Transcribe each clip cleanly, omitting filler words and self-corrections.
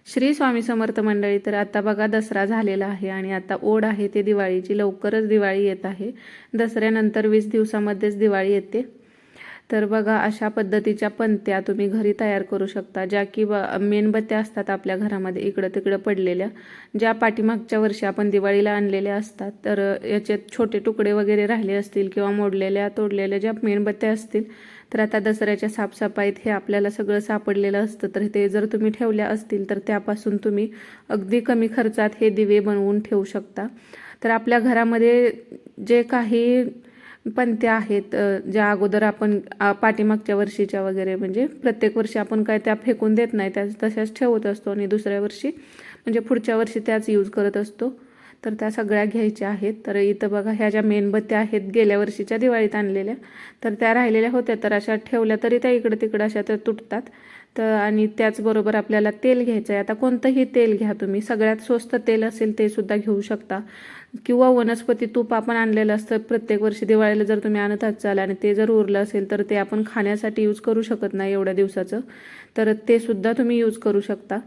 श्री स्वामी समर्थ मंडळी. तर आता बघा दसरा झालेला आहे आणि आता ओढ आहे ते दिवाळीची. लवकरच दिवाळी येत आहे. दसऱ्यानंतर 20 दिवसामध्येच दिवाळी येते. तर बघा अशा पद्धतीच्या पंत्या तुम्ही घरी तयार करू शकता, ज्या की मेणबत्त्या असतात आपल्या घरामध्ये इकडं तिकडं पडलेल्या, ज्या पाठीमागच्या वर्षी आपण दिवाळीला आणलेल्या असतात. तर याचे छोटे तुकडे वगैरे राहिले असतील किंवा मोडलेल्या तोडलेल्या ज्या मेणबत्त्या असतील, तर आता दसऱ्याच्या साफसफाईत हे आपल्याला सगळं सापडलेलं असतं. तर ते जर तुम्ही ठेवल्या असतील तर त्यापासून तुम्ही अगदी कमी खर्चात हे दिवे बनवून ठेवू शकता. तर आपल्या घरामध्ये जे काही पंत्या आहेत, ज्या अगोदर आपण पाठीमागच्या वर्षीच्या वगैरे, म्हणजे प्रत्येक वर्षी आपण काय त्या फेकून देत नाही, त्या तशाच ठेवत असतो आणि दुसऱ्या वर्षी म्हणजे पुढच्या वर्षी त्याच यूज करत असतो. तर त्या सगळ्या घ्यायच्या आहेत. तर इथं बघा ह्या ज्या मेणबत्त्या आहेत गेल्या वर्षीच्या दिवाळीत आणलेल्या, तर त्या राहिलेल्या होत्या. तर अशा ठेवल्या तरी त्या इकडं तिकडं अशा त्या तुटतात. तर आणि त्याचबरोबर आपल्याला तेल घ्यायचं आहे. आता कोणतंही तेल घ्या तुम्ही, सगळ्यात स्वस्त तेल असेल ते सुद्धा घेऊ शकता, किंवा वनस्पती तूप आपण आणलेलं असतं प्रत्येक वर्षी दिवाळीला. जर तुम्ही आणत असाल आणि ते जर उरलं असेल तर ते आपण खाण्यासाठी यूज करू शकत नाही एवढ्या दिवसाचं, तर ते सुद्धा तुम्ही यूज करू शकता.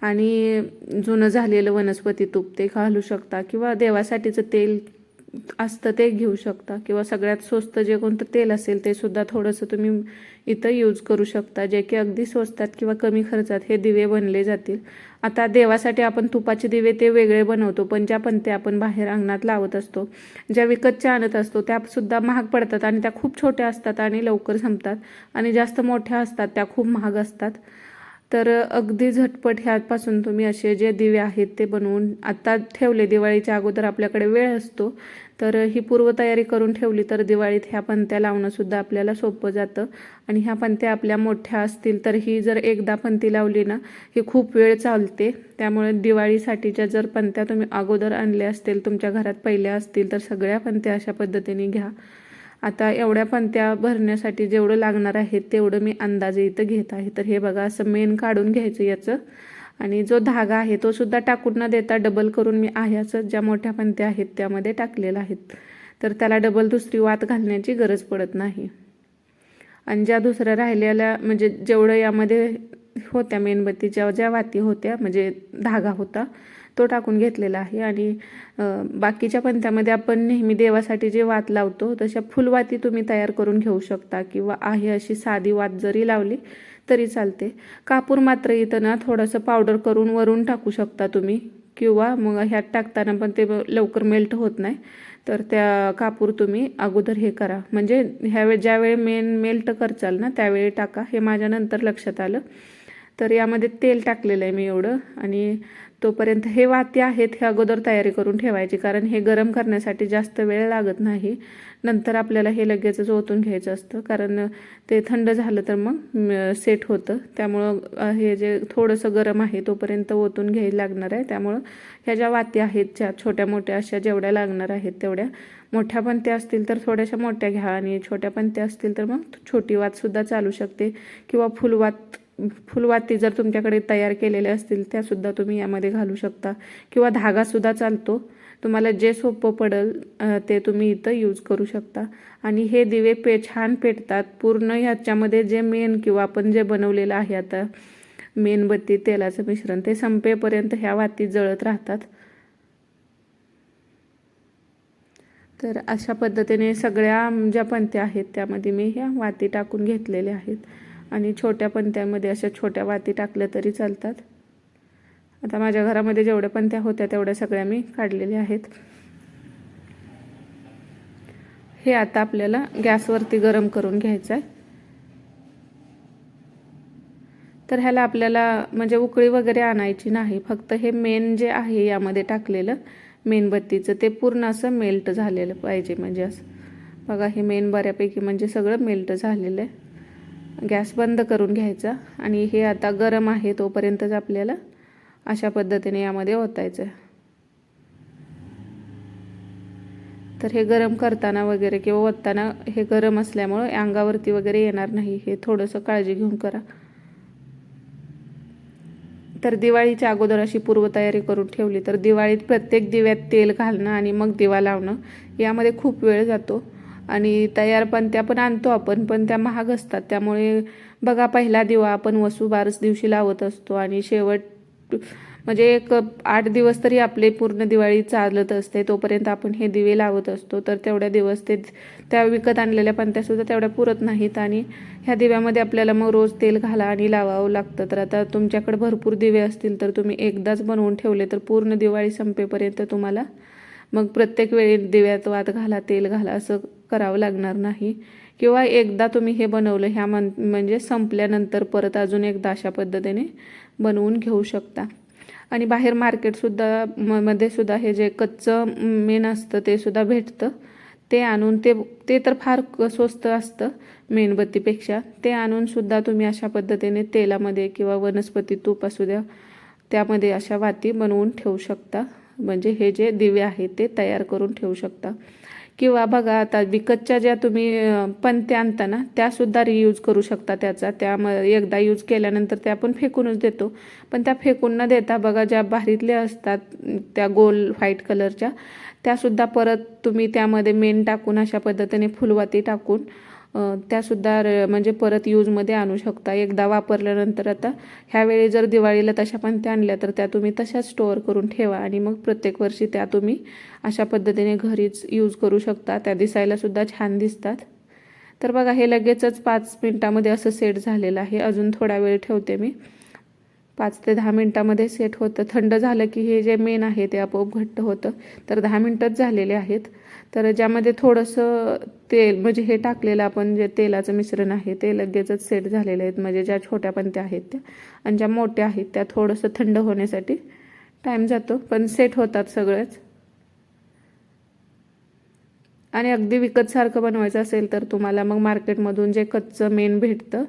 आणि जुनं झालेलं वनस्पती तूप ते घालू शकता, किंवा देवासाठीचं तेल असतं ते घेऊ शकता, किंवा सगळ्यात स्वस्त जे कोणतं तेल असेल ते सुद्धा थोडंसं तुम्ही इथं यूज करू शकता, जे की अगदी स्वस्तात किंवा कमी खर्चात हे दिवे बनले जातील. आता देवासाठी आपण तुपाचे दिवे ते वेगळे बनवतो, पण ज्या पंत्या आपण बाहेर अंगणात लावत असतो, ज्या विकतच्या आणत असतो, त्यासुद्धा महाग पडतात आणि त्या खूप छोट्या असतात आणि लवकर संपतात, आणि जास्त मोठ्या असतात त्या खूप महाग असतात. तर अगदी झटपट ह्यापासून तुम्ही असे जे दिवे आहेत ते बनवून आता ठेवले. दिवाळीच्या अगोदर आपल्याकडे वेळ असतो, तर ही पूर्वतयारी करून ठेवली तर दिवाळीत ह्या पंत्या लावणंसुद्धा आपल्याला सोपं जातं. आणि ह्या पंत्या आपल्या मोठ्या असतील तर ही जर एकदा पंती लावली ना, ही खूप वेळ चालते. त्यामुळे दिवाळीसाठीच्या जर पंत्या तुम्ही अगोदर आणल्या असतील, तुमच्या घरात पहिल्या असतील, तर सगळ्या पंत्या अशा पद्धतीने घ्या. आता एवढ्या पंत्या भरण्यासाठी जेवढं लागणार आहे तेवढं मी अंदाजे इथं घेत आहे. तर हे बघा असं मेन काढून घ्यायचं याचं, आणि जो धागा आहे तो सुद्धा टाकून न देता डबल करून मी ह्याचं ज्या मोठ्या पंत्या आहेत त्यामध्ये टाकलेलं आहेत. तर त्याला डबल दुसरी वात घालण्याची गरज पडत नाही. आणि ज्या दुसऱ्या राहिलेल्या म्हणजे जेवढं यामध्ये होत्या मेणबत्तीच्या ज्या वाती होत्या, म्हणजे धागा होता तो टाकून घेतलेला आहे. आणि बाकीच्या पंत्यामध्ये आपण नेहमी देवासाठी जे वात लावतो तशा फुलवाती तुम्ही तयार करून घेऊ शकता, किंवा आहे अशी साधी वात जरी लावली तरी चालते. कापूर मात्र इथं ना थोडंसं पावडर करून वरून टाकू शकता तुम्ही, किंवा मग ह्यात टाकताना पण ते लवकर मेल्ट होत नाही, तर त्या कापूर तुम्ही अगोदर हे करा, म्हणजे ज्यावेळी मेल्ट करचाल ना त्यावेळी टाका. हे माझ्या नंतर लक्षात आलं. तर यामध्ये तेल टाकलेलं आहे मी एवढं, आणि तोपर्यंत हे वाती आहेत हे अगोदर तयारी करून ठेवायची, कारण हे गरम करण्यासाठी जास्त वेळ लागत नाही. नंतर आपल्याला हे लगेचच ओतून घ्यायचं असतं, कारण ते थंड झालं तर मग सेट होतं. त्यामुळं हे जे थोडंसं गरम आहे तोपर्यंत ओतून घ्यायला लागणार आहे. त्यामुळं ह्या ज्या वाती आहेत ज्या छोट्या मोठ्या अशा जेवढ्या लागणार आहेत तेवढ्या, मोठ्या पंत्या असतील तर थोड्याशा मोठ्या घ्या, आणि छोट्या पंत्या असतील तर मग छोटी वातसुद्धा चालू शकते, किंवा फुलवाती जर तुमच्याकडे तयार केलेल्या असतील त्यासुद्धा तुम्ही यामध्ये घालू शकता, किंवा धागासुद्धा चालतो. तुम्हाला जे सोपं पडेल ते तुम्ही इथं यूज करू शकता. आणि हे दिवे छान पेटतात पूर्ण. ह्याच्यामध्ये जे मेन किंवा आपण जे बनवलेलं आहे आता मेणबत्ती तेलाचं मिश्रण, ते संपेपर्यंत ह्या वाती जळत राहतात. तर अशा पद्धतीने सगळ्या ज्या पंत्या आहेत त्यामध्ये मी ह्या वाती टाकून घेतलेल्या आहेत, आणि छोट्या पंत्यामध्ये अशा छोट्या वाती टाकल्या तरी चालतात. आता माझ्या घरामध्ये जेवढ्या पंत्या होत्या तेवढ्या सगळ्या मी काढलेल्या आहेत. हे आता आपल्याला गॅसवरती गरम करून घ्यायचं आहे. तर ह्याला आपल्याला म्हणजे उकळी वगैरे आणायची नाही, फक्त हे मेन जे आहे यामध्ये टाकलेलं मेणबत्तीचं ते पूर्ण असं मेल्ट झालेलं पाहिजे. म्हणजे असं बघा, हे मेन बऱ्यापैकी म्हणजे सगळं मेल्ट झालेलं आहे. गॅस बंद करून घ्यायचा, आणि हे आता गरम आहे तोपर्यंतच आपल्याला अशा पद्धतीने यामध्ये ओतायचं. तर हे गरम करताना वगैरे किंवा ओतताना हे गरम असल्यामुळं अंगावरती वगैरे येणार नाही, हे थोडंसं काळजी घेऊन करा. तर दिवाळीच्या अगोदर अशी पूर्वतयारी करून ठेवली तर दिवाळीत प्रत्येक दिव्यात तेल घालणं आणि मग दिवा लावणं यामध्ये खूप वेळ जातो. आणि तयार पंत्या पण आणतो आपण, पण त्या महाग असतात. त्यामुळे बघा, पहिला दिवा आपण वसुबारस दिवशी लावत असतो आणि म्हणजे एक 8 दिवस तरी आपले पूर्ण दिवाळी चालत असते, तोपर्यंत आपण हे दिवे लावत असतो. तर तेवढ्या दिवस ते त्या विकत आणलेल्या पणत्यासुद्धा तेवढ्या पुरत नाहीत आणि ह्या दिव्यामध्ये आपल्याला मग रोज तेल घाला आणि लावावं लागतं. तर आता तुमच्याकडे भरपूर दिवे असतील तर तुम्ही एकदाच बनवून ठेवले तर पूर्ण दिवाळी संपेपर्यंत तुम्हाला मग प्रत्येक वेळी दिव्यात वात घाला, तेल घाला असं करावं लागणार नाही. किंवा एकदा तुम्ही हे बनवलं ह्या म्हणजे संपल्यानंतर परत अजून एकदा अशा पद्धतीने बनवून घेऊ शकता. आणि बाहेर मार्केटसुद्धा मध्ये सुद्धा हे जे कच्चं मेण असतं ते सुद्धा भेटतं. ते आणून ते तर फार स्वस्त असतं मेणबत्तीपेक्षा. ते आणून सुद्धा तुम्ही अशा पद्धतीने तेलामध्ये किंवा वनस्पती तूप असू द्या त्यामध्ये अशा वाती बनवून ठेवू शकता. म्हणजे हे जे दिवे आहेत ते तयार करून ठेवू शकता. किंवा बघा आता विकतच्या ज्या तुम्ही पणत्या आणता ना त्यासुद्धा रियूज करू शकता त्याचा. एकदा यूज केल्यानंतर त्या आपण फेकूनच देतो. पण त्या फेकून न देता बघा ज्या बाहेरीतल्या असतात त्या गोल व्हाईट कलरच्या त्यासुद्धा परत तुम्ही त्यामध्ये मेण टाकून अशा पद्धतीने फुलवाती टाकून त्यासुद्धा म्हणजे परत यूजमध्ये आणू शकता. एकदा वापरल्यानंतर आता ह्यावेळी जर दिवाळीला तशा पणत्या आणल्या तर त्या तुम्ही तशाच स्टोअर करून ठेवा आणि मग प्रत्येक वर्षी त्या तुम्ही अशा पद्धतीने घरीच यूज करू शकता. त्या दिसायलासुद्धा छान दिसतात. तर बघा हे लगेचच 5 मिनिटामध्ये असं सेट झालेलं आहे. अजून थोडा वेळ ठेवते मी. 5 ते 10 मिनिटामध्ये सेट होतं. थंड झालं की हे जे मेण आहे ते आपोआप घट्ट होतं. तर 10 मिनिटच झालेले आहेत. तर ज्यामध्ये थोडंसं तेल म्हणजे हे टाकलेलं आपण जे तेलाचं मिश्रण आहे ते लगेचच सेट झालेले आहेत. म्हणजे ज्या छोट्या पणत्या आहेत त्या आणि ज्या मोठ्या आहेत त्या थोडंसं थंड होण्यासाठी टाईम जातो, पण सेट होतात सगळेच. आणि अगदी विकतसारखं बनवायचं असेल तर तुम्हाला मग मार्केटमधून जे कच्चं मेण भेटतं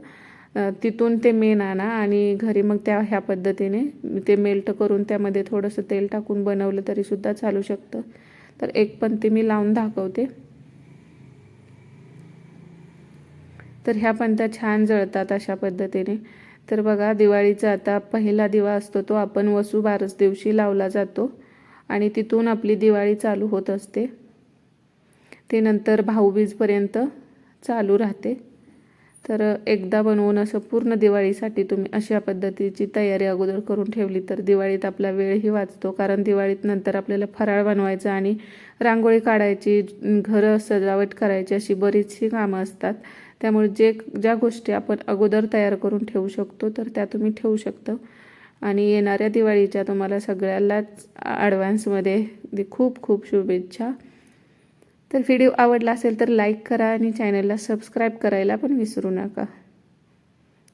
तिथून ते मेण आणा आणि घरी मग ह्या पद्धतीने ते मेल्ट करून त्यामध्ये थोडंसं तेल टाकून बनवलं तरीसुद्धा चालू शकतं. तर एक पणती मी लावून दाखवते. तर ह्या पणत्या छान जळतात अशा पद्धतीने. तर बघा दिवाळीचा आता पहिला दिवा असतो तो आपण वसुबारस दिवशी लावला जातो आणि तिथून आपली दिवाळी चालू होत असते. ते नंतर भाऊबीजपर्यंत चालू राहते. तर एकदा बनवून असं पूर्ण दिवाळीसाठी तुम्ही अशा पद्धतीची तयारी अगोदर करून ठेवली तर दिवाळीत आपला वेळही वाचतो. कारण दिवाळीत नंतर आपल्याला फराळ बनवायचा आणि रांगोळी काढायची, घरं सजावट करायची अशी बरीचशी कामं असतात. त्यामुळे ज्या गोष्टी आपण अगोदर तयार करून ठेवू शकतो तर त्या तुम्ही ठेवू शकता. आणि येणाऱ्या दिवाळीच्या तुम्हाला सगळ्यालाच ॲडव्हान्समध्ये खूप खूप शुभेच्छा. तर व्हिडिओ आवडला असेल तर लाईक करा आणि चॅनलला सबस्क्राईब करायला पण विसरू नका.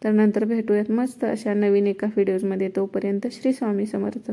तर नंतर भेटूयात मस्त अशा नवीन एका व्हिडिओजमध्ये. तोपर्यंत श्री स्वामी समर्थ.